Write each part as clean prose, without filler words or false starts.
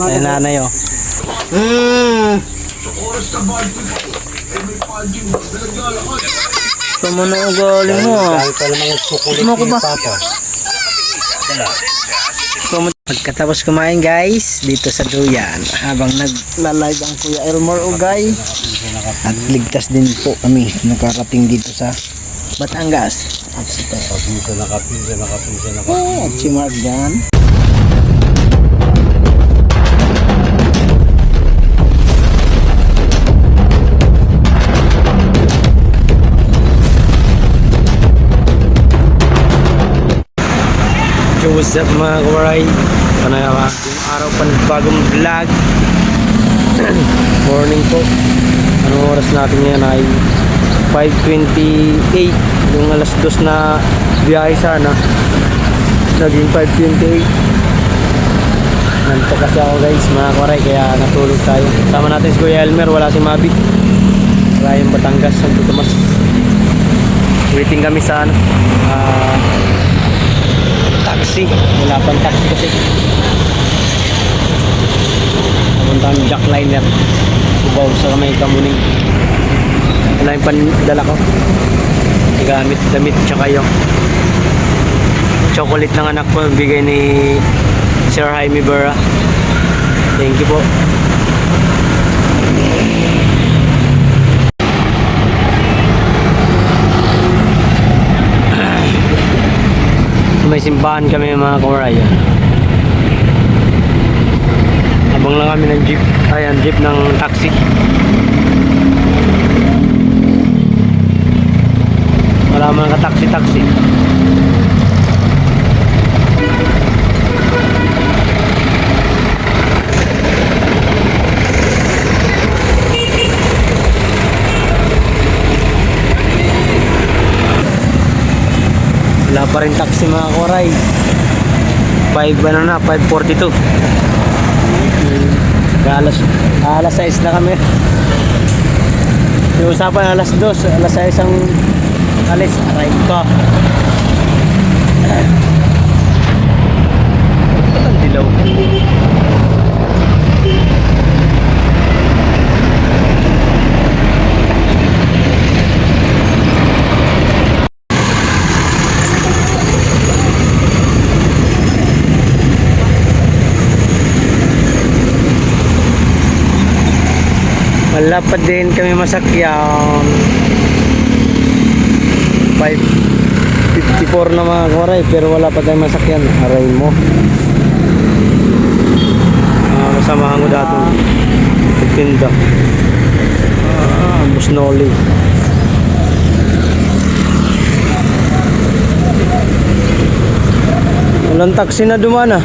Ay, nanay oh. Tumano ang galing mo ah. Gusto mo ko ba? Pagkatapos kumain guys, dito sa Duyan, habang nagla-live ang Kuya Elmore Ugay, at ligtas din po kami nakarating dito sa Batangas. At si Mark dyan. What's up mga kawaray, panayawang araw panibagong vlog. Morning po. Anong oras natin ngayon ay 5:28. Yung alas 2 na biyahe sana naging 5:28. Nandito kasi ako guys mga kawaray, kaya natulog tayo. Sama natin si Kuya Elmer, wala si Mabi. Wala yung Batangas, Santo Tomas. Waiting kami sa taxi, wala pang taxi kasi napunta ang jackliner Subaw sa may Kamuning. Wala yung pandala ko, gamit, damit, tsaka yung chocolate ng anak ko bigay ni Sir Jaime Berra. Thank you po. May simbahan kami mga kawaray. Abang lang kami ng jeep. Ayan, jeep ng taxi. Wala mga ka-taxi-taxi. Wala pa rin taxi mga kawaray. 5:42. Alas 6 na kami. Yung usapan alas 2, alas 6 ang alis. Aray ko. Ang dilaw. Wala pa din kami masakyan. 5:54 na mga kawaray, pero wala pa tayong masakyan. Aray mo. Kasamahan ko dato itinda. Musnoli. Walang taxi na dumana.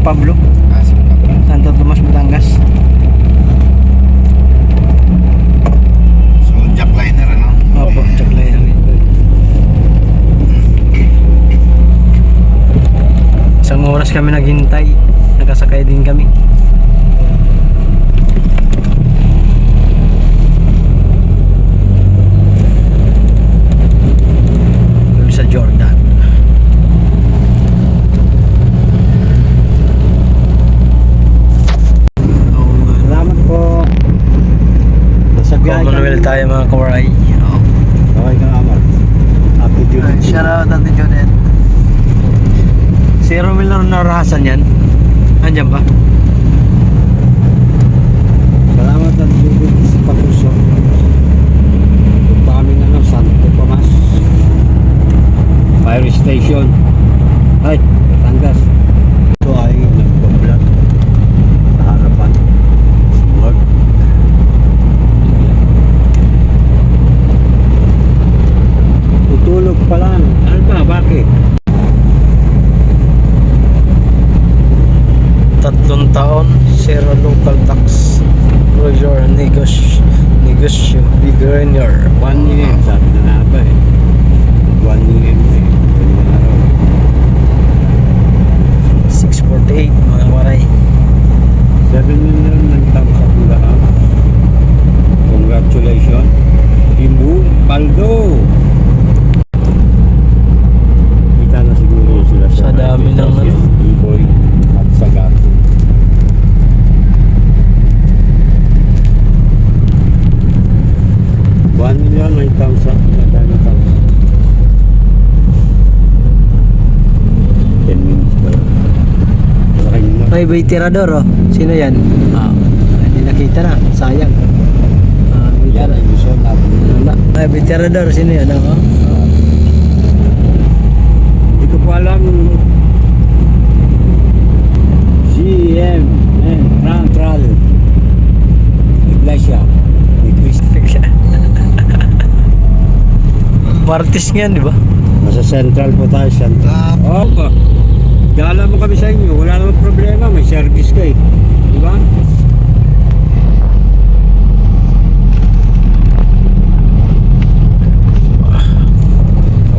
Pablo, Santo Tomas, Batangas. So, jackliner ano? Opo, jackliner. Isang oras kami naghintay, nakasakay din kami. Sa Jordan. Manuel tayo mga kawaray. Okay ka naman. Happy Judith. Shout out Ate Judith. Si Romel na narahasan yan. Andiyan ba? fire station. Ay, Batangas. Ito ay nagbablog sa harapan. Smart. Tutulog pa lang. Ano ba? Bakit? 3 taon, zero local tax. Closure, negosyo, beginner. 1 year. Sabi na nga ba eh. 1 year eh. 21 araw. 648 mga waray. 7 million ng tao sa Pulahan. Congratulations. Timbu Paldo. Kita na siguro sila Sa dami ng ano. Iboy at Sagato. $1 million 9,000. 10 minutes pa lang. Sakay nyo na. May bay tirador oh. Sino yan? Hindi nakita na. Sayang. May Yan ay gusto natin. wala. May bay tirador. Sino yan? Oh? Hindi ko po alam. CM and Central Iglesia ni Cristo. Martis nga di ba? Nasa Central po tayo. Central. Oo ba? Gala mo kami sa inyo. Wala namang problema. May service ka eh. Di ba?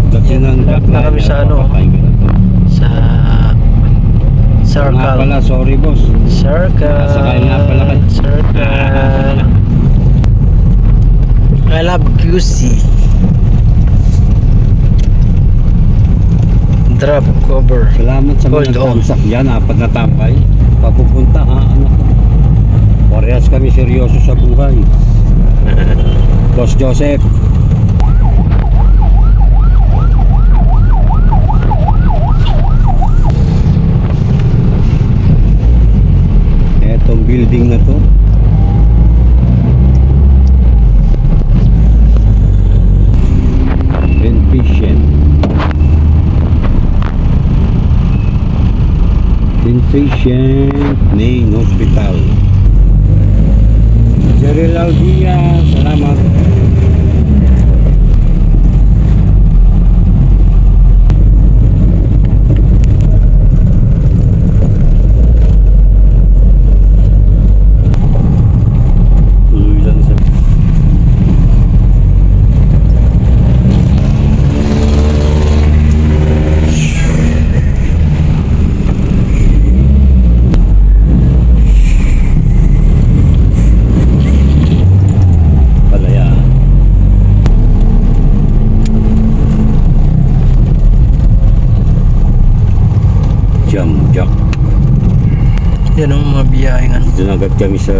Pagdating ng Na kami sa ano? papatayin ka na to. Sa Nga circle. pala, sorry boss. Circle. Sakay nga pala kayo. Circle. I love QC. Drop cover. Salamat sa mga Hold on. tamsak dyan, 4 na tambay. Papupunta ha, anak ko. Parehas kami seryoso sa buhay. Boss Joseph. Etong building na to. Inpatient. Inpatient main hospital. Jerry Laudia, salamat. Tuloy lang sa palaya. Jam Jack. Yan ang mga biyaheng ano. Dito na agad kami sa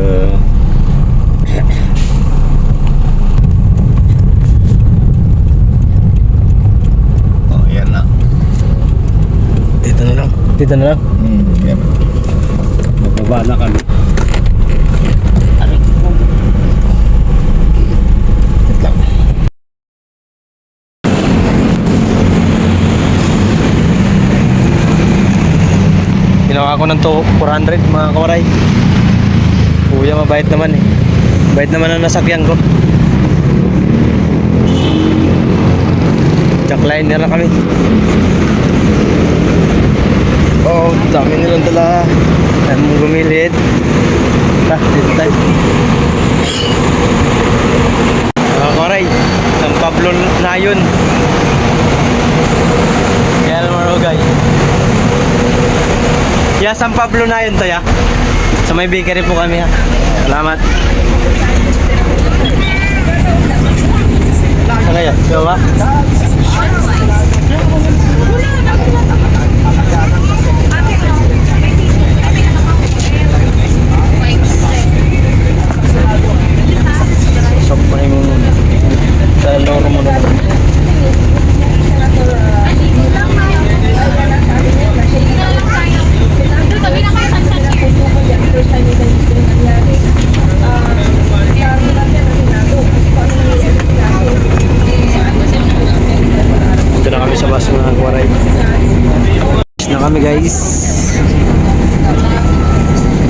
Oh, yan na. Dito na lang. Dito na lang. Yan. mababa na kami. Wait lang. Ginawa ko ng 400 mga kawaray. Kuya mabait naman eh. Bait naman ang nasakyan ko. Jackliner na kami. Oh, dami nilang dala. Ayaw mong gumilid. Dito tayo. Mga kawaray, San Pablo na yun. Kaya naman Rogay. Yeah, San Pablo na yun to ya. Sa may bakery po kami ha. Salamat. Ano yan? Ikaw ba? Sok pa yung sa loro mo na. Na kami guys.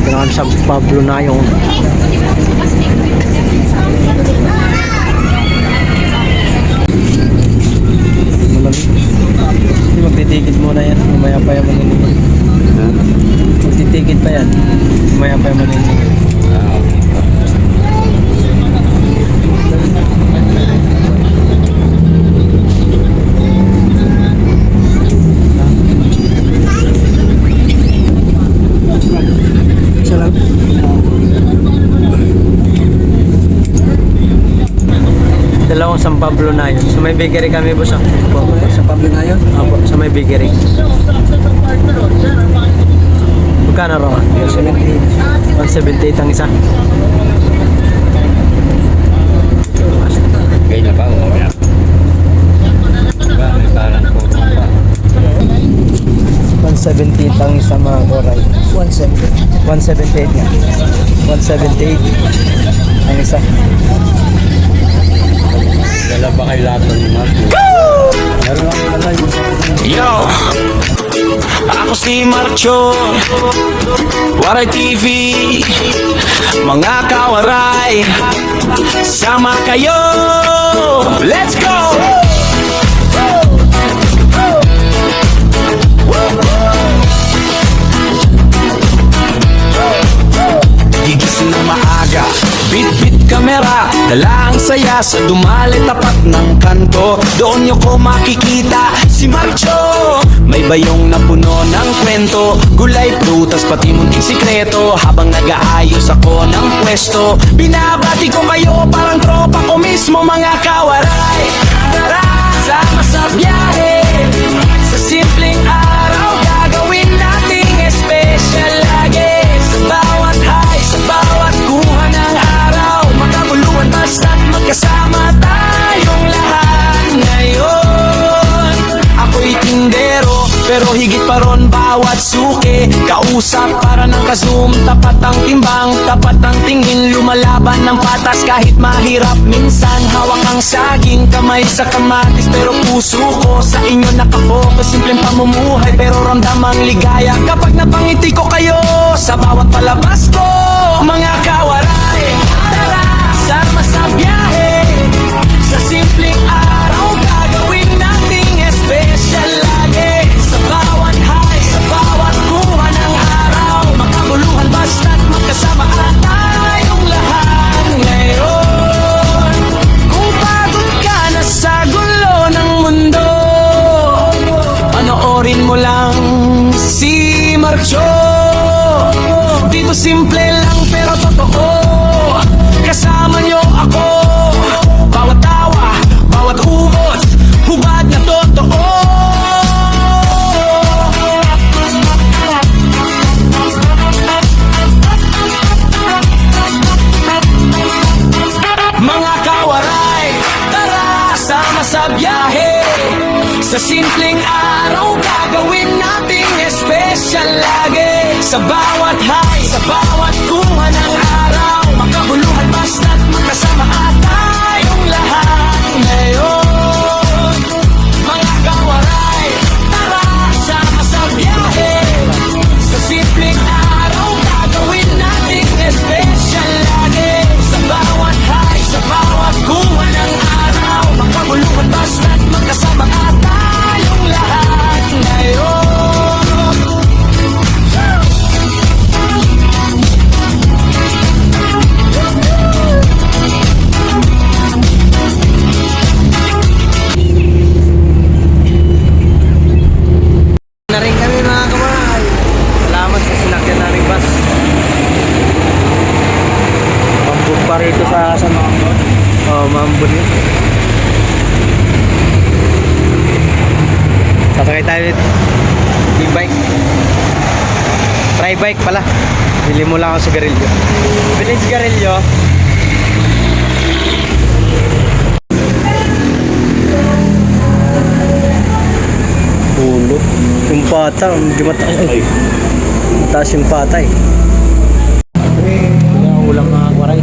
Ito na kami sa Pablo na yung hindi magtitikit muna yan. Mamaya pa yan manilinig. Magtitikit pa yan. Mamaya pa yan manilinig. Isa lang. Dalawang San Pablo na yun. So may bakery kami boss. Sa Pablo na yun? Opo, sa may bakery. Magkano raw? 178 ang isa. Kaya na ba? Diba? May parang puro pa. 178 ang isa mga koray. 178 nga. 178 ang isa. Dala ba kay lato ni Marco? Meron lang lalay. Yo! Ako si Marcho, Waray TV, mga kawaray, sama kayo, let's go! Gigising ng maaga, bit-bit kamera, dala ang saya sa dumali tapat ng kanto. Doon nyo ko makikita si Marcho, may bayong na puno ng kwento, gulay, prutas, pati munting sikreto. Habang nag-aayos ako ng pwesto, binabati ko kayo parang tropa ko mismo, mga kawaray. Tara, sama sa biyahe, sa simpleng araw gagawin nating special lagi. Sa bawat high, sa bawat kuha ng araw, makabuluhan basta't magkasama tayong lahat ngayon. Ako'y tindero, pero higit pa ron bawat suki. Kausap para ng kazoom, tapat ang timbang, tapat ang tingin, lumalaban ng patas kahit mahirap minsan. Hawak ang saging, kamay sa kamatis, pero puso ko sa inyo nakapokus. Simpleng pamumuhay, pero ramdam ang ligaya kapag napangiti ko kayo sa bawat palabas ko, mga kawaray. Tara, sama sa biyahe, sa simpleng araw gagawin nating special lagi. Sa bawat high, sa bawat kuha ng araw, makabuluhan basta't magkasama tayong lahat ngayon. Kung pagod ka na sa gulo ng mundo, panoorin mo lang si Marcho. Dito simple lang pero totoo, kasama nyo ako. Bawat tawa, bawat ubot, hubad na totoo. Mga kawaray, tara, sama sa biyahe. Sa simpleng araw gagawin nating special lagi. Sa bawat high, sa bawat kuha ng araw, makabuluhan basta't magkasama tayong lahat ngayon. Mga kawaray, tara, sama sa biyahe. Sa simpleng araw gagawin nating special lagi. Sa bawat high, sa bawat kuha ng araw, makabuluhan basta't magkasama tayong lahat ngayon. Na rin kami mga kawaray. Salamat sa sinakyan naming bus. Pambog pa rito sa Mambon. Oh, Mambon yun. Sasakay tayo dito. E-bike. Tri-bike pala. Bili mo lang ako sigarilyo. Bili sigarilyo. Ulo. Yung pata, hindi mataas. Ay, mataas yung pata eh. Kaya ulang mga waray.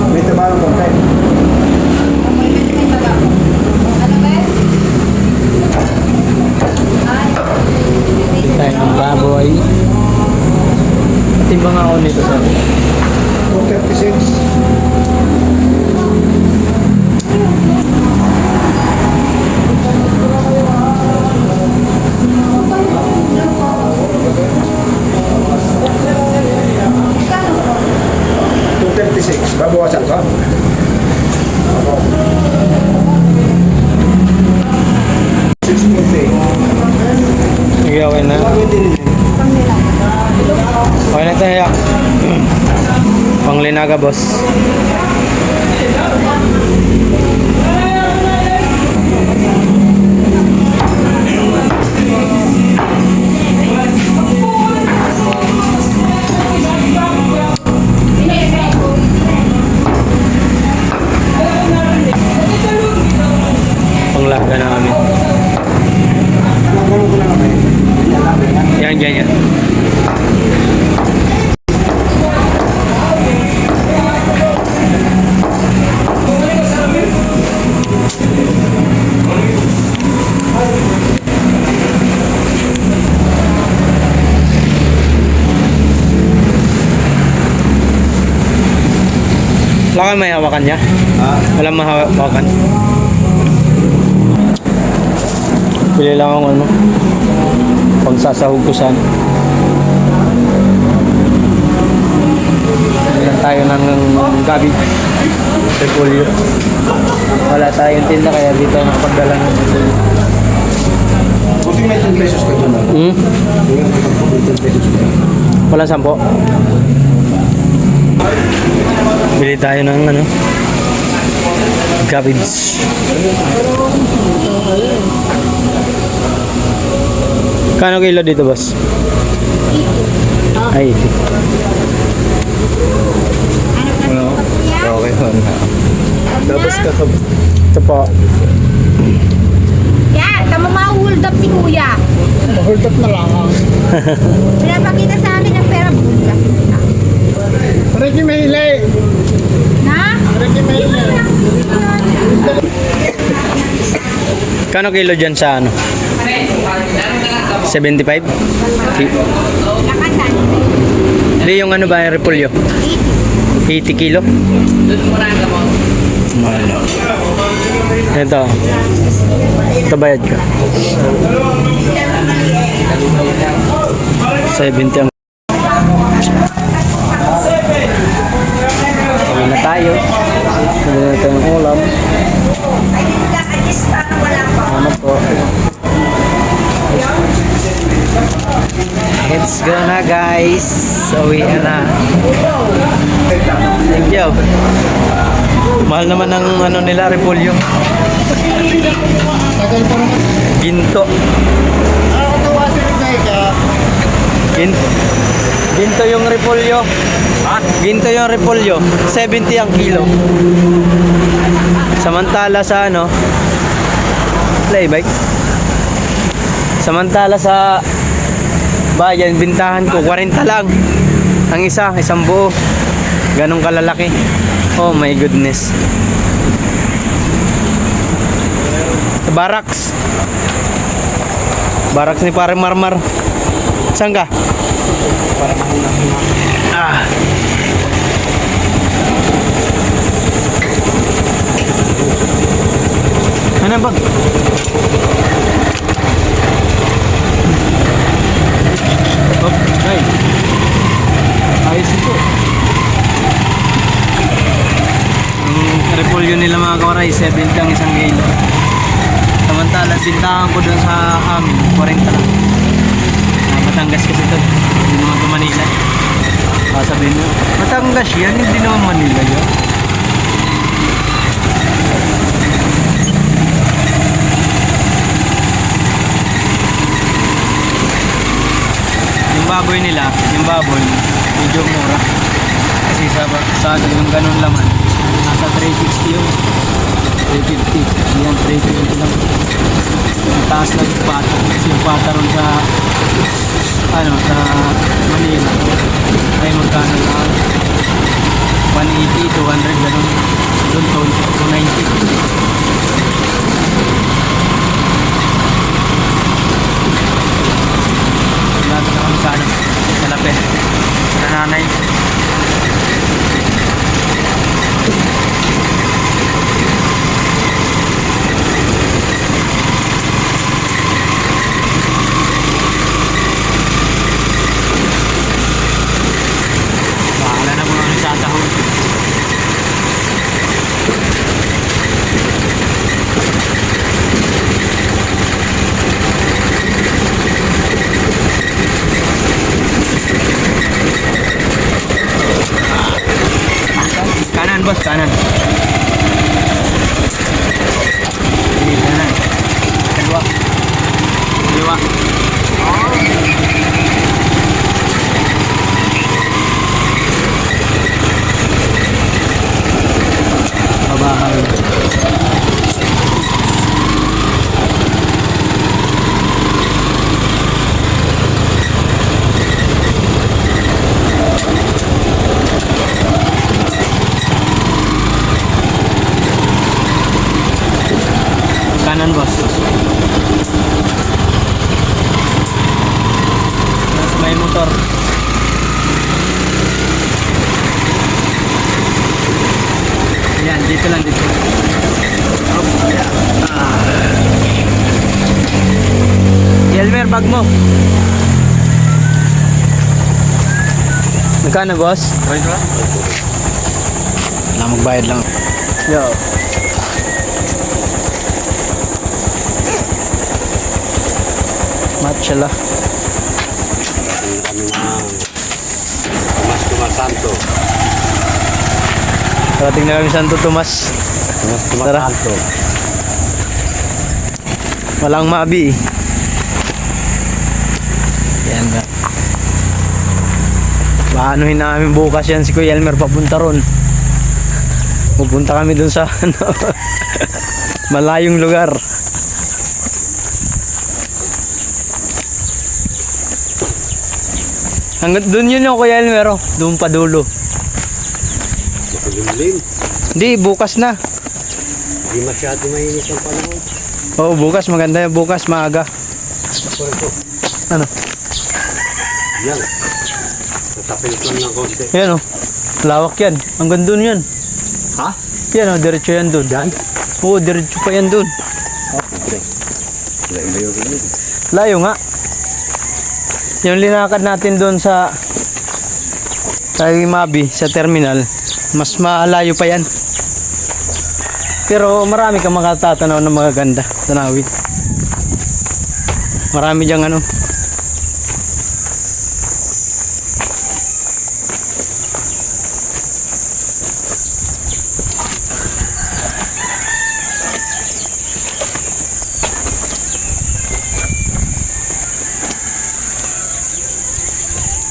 May tabalang konti. umaga, boss. Panglaga namin. Yan, yan, yan. Wala kang may hawakan niya? Walang mahawakan. Pili lang ako ano. Pag sasahog ko saan. Bilang tayo ng gabi. Repolyo. Wala tayong tinda kaya dito nakapagdala ng repolyo. Buti may 10 pesos ka doon. Walang 10. Bili tayo ng ano, cabbage. Kano kilo dito, boss? Ay, Okay yun. Tapos ka to. ito po. Yan, tama ma-hold up si kuya. Hold up na lang. Pinapakita sa amin ang pera buka. Ricky Mayle. Na? Ricky Mayle. Kano kilo dyan sa ano? 75? Lakasan. Hindi yung ano ba yung repolyo? 80 kilo? Ito. Ito bayad ka. 70 ang Kami na tayo. Kami na tayo ng ulam. Ano po? Let's go na guys. Uwi na. Thank you. Mahal naman ang ano nila, repolyo. Ginto. Ginto yung repolyo. Ginto yung repolyo. 70 ang kilo. Samantala sa ano, playbike. Samantala sa bayan, bintahan ko 40 lang. Ang isa, isang buo. Ganong kalalaki. Oh my goodness. Barracks. Barracks ni Pare Marmar. Saan ka? Ah. Ano ba? Oh, ay. Ayos ito. Ang repolyo nila mga kawaray, 70 ang isang kilo. Samantala, bintahan ko doon sa amin, 40 lang. Batangas kasi ito, hindi naman ito Manila. Sabihin mo, Batangas yan, hindi naman Manila yun. Yung baboy nila, yung baboy, medyo mura. Kasi sa yung ganun laman, nasa 360 yun. 350. Yan, 320 lang. Ang taas lang yung pata. Kasi yung pata ron sa ano, sa Manila ay magkano lang 180, 200 ganun. Doon to 290. Lahat na kami sa ano, sa lapet. Sa nanay. Bahala na po kami sa sahod. Kanan, boss. May motor. Ayan, dito lang, dito. Elmer, bag mo. Magkano, boss? Na magbayad lang. Yo. Matchala. Kami na Tomas Santo. Parating na kami Santo Tomas. Tomas Tara. Santo. Walang mabi. Yan ba. Paanohin namin bukas yan si Kuya Elmer papunta ron. Pupunta kami dun sa ano, malayong lugar. Hanggang dun yun yung Kuya Elmer, oh. Doon pa dulo. Makalimlim. Hindi, bukas na. Hindi masyado mainit ang panahon. Oo, bukas maganda yan. Bukas maaga. Ano? Yan. Tatapil lang ng konti. Yan oh. Lawak yan. Hanggang dun yan. Ha? Yan oh, diretso yan dun. Yan? Oo, diretso pa yan dun. Okay. Layo rin yun. Layo nga. Yung linakad natin dun sa Mabi, sa terminal, mas malayo pa yan. Pero marami kang makatatanaw ng magaganda. Tanawin. Marami diyang ano.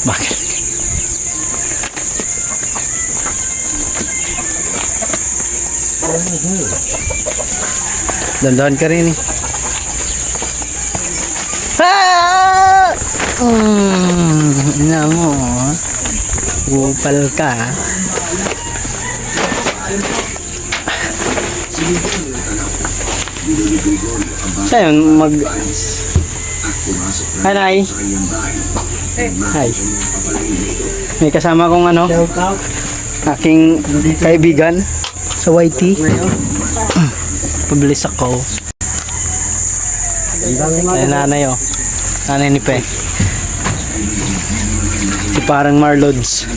Bakit? Dandahan ka rin eh. Ah! Ina mo. Upal ka. Sa'yo mag... Hi. Hi. May kasama kong ano, aking kaibigan sa YT. Pabilis ako. Ay nanay oh. Nanay ni Pe. Si parang Marlods.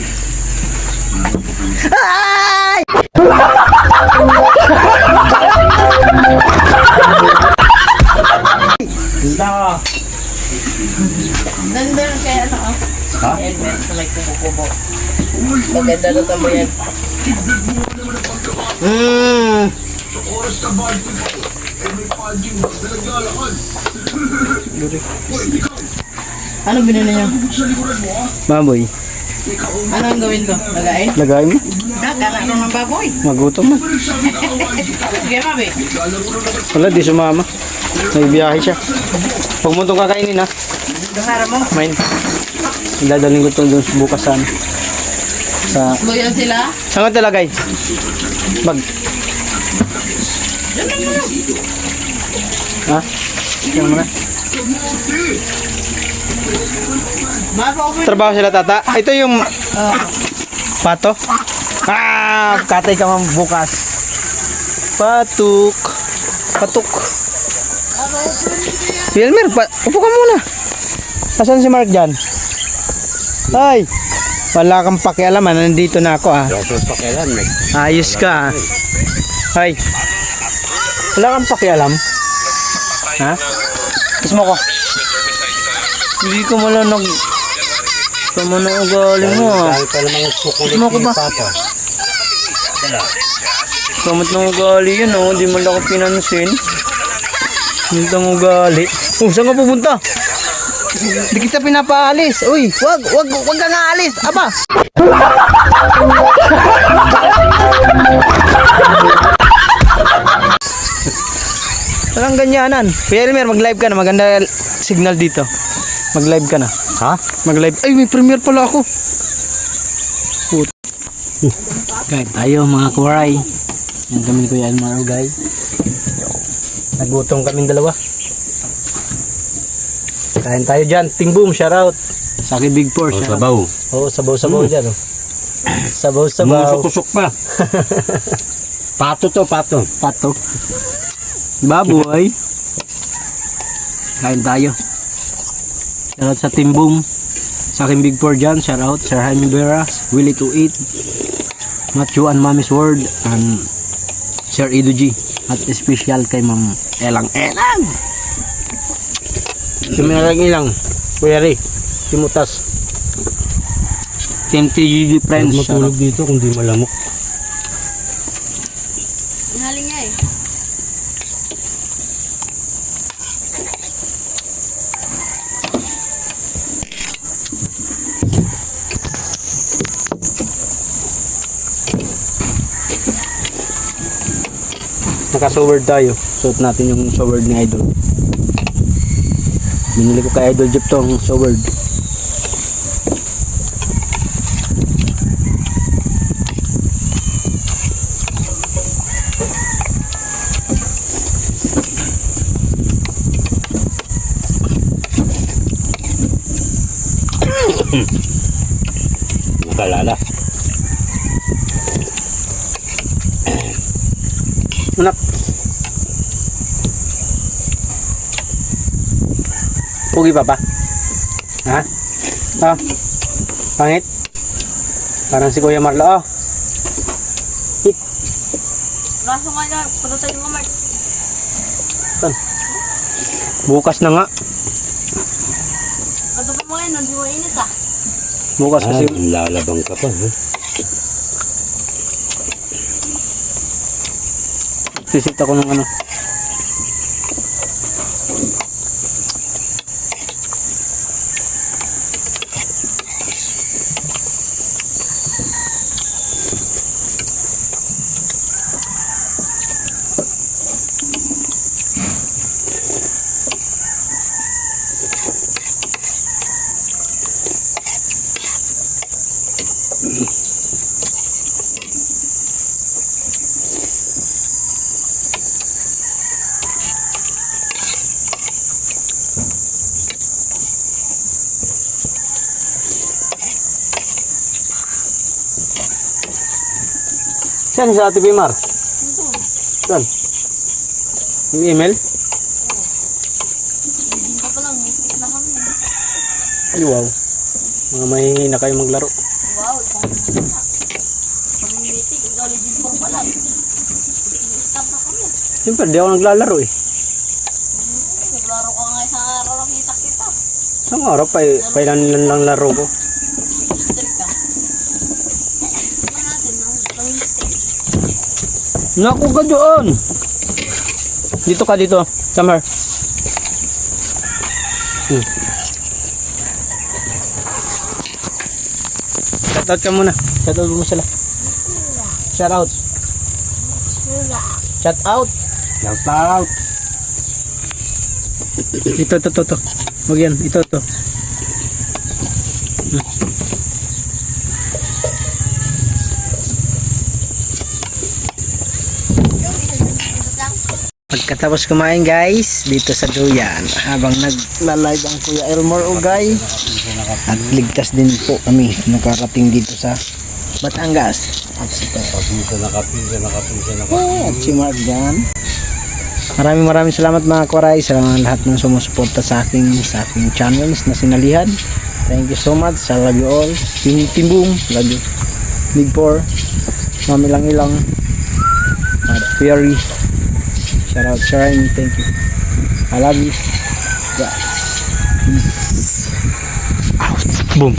Ay! Nandun kaya ano oh. Ha? Helmet sa may kubo-kubo. Maganda na tamo yan. Ano binili niyo? Baboy. Ano ang gawin ko? Lagain? Lagay mo. Kakaroon ng baboy. Magutom man. Sige, mabi. Wala, di sumama. May biyahe siya. Huwag mo itong kakainin ha. Dungara mo. Mine. Dadaling ko itong doon bukas sa ano. Sa... Buyan sila. Saan ka talagay? Bag. Ha? Diyan mo na. Bago ako. Trabaho sila tata. Ito yung pato. Ah, katay ka man bukas. Patuk. Patuk. Elmer, upo ka muna. Asan si Mark dyan? Ay, wala kang pakialaman. Nandito na ako ah. Doktor pakialam. Ayos ka ah. Ay, wala kang pakialam. Ha? Kiss mo ko. Hindi ko mo lang nag... Tama na ugali mo ah. Dahil pa naman kukulit Gusto mo ko ba? ni Papa. Kamot ng ugali yun oh. Hindi mo lang ako pinansin. Hindi ang ugali. Oh, saan ka pupunta? Hindi kita pinapaalis. Uy, wag ka nga alis. Aba. Walang ganyanan. Kuya Elmer, mag-live ka na. Maganda signal dito. Mag-live ka na. Ha? Mag-live. Ay, may premiere pala ako. Put. Guys, tayo mga kuwaray. Yan kami ni Kuya Elmer, guys. Nagutom kaming dalawa. Kain tayo dyan. Ting Boom, shout out. Sa akin Big Four, O, shout out. sabaw. Oo, sabaw-sabaw dyan. Oh. Sabaw-sabaw. Kusok pa. Pato to, pato. Pato. Baboy. Kain tayo. Shout out sa Team Boom. Sa akin Big Four dyan, shout out. Sir Jaime Vera, Willie to Eat, Matthew and Mommy's World, and Sir Edu G. At special kay Ma'am Elang. Si Merang Ilang, Kuya Ray, si Mutas. Team TGG Friends. shout out. Matulog dito kung di malamok. Inaling nga eh. Naka-sword tayo. Suot natin yung sword ni Idol. Binili ko kay Idol Jeep tong sword. Nakalala. Anak. Pugi pa pa? Ha? Ah? Pangit? Parang si Kuya Marlo. Oh. Raso nga niya, patutay mo Mark. Bukas na nga. Patutay mo ngayon, hindi mo init ah. Bukas kasi. Lalabang ka pa. Ha? Sisit ako ng ano. Saan sa Ate Bimar? Saan? Yung email? Hindi ka pa lang, miskit na kami. Ay wow. Mga mahihingi na kayo maglaro. Wow, isang miskit na. Kami meeting, ikaw legit po pala. Stop na kami. Siyempre, di ako naglalaro eh. Naglaro ka nga isang araw, nakita kita. Isang araw, pailan lang laro ko. Mister ka. Ano natin, ang mister. Naku ka doon! Dito ka dito, Samar. Shoutout ka muna. Shoutout mo sila. Shoutout. Shoutout. Shoutout. Ito. Huwag yan. Ito. Pagkatapos kumain guys, dito sa Duyan, habang nagla-live ang Kuya Elmore Ugay, at ligtas din po kami nakarating dito sa Batangas. At si Mark dyan. Maraming salamat mga Koray sa lahat ng sumusuporta sa aking channels na Sinalihan. Thank you so much. I love you all. Team Boom, love you. Big Four, Mami Lang Ilang, at Fury. Shout out, Sharon. Thank you. I love you guys. Peace out. Boom.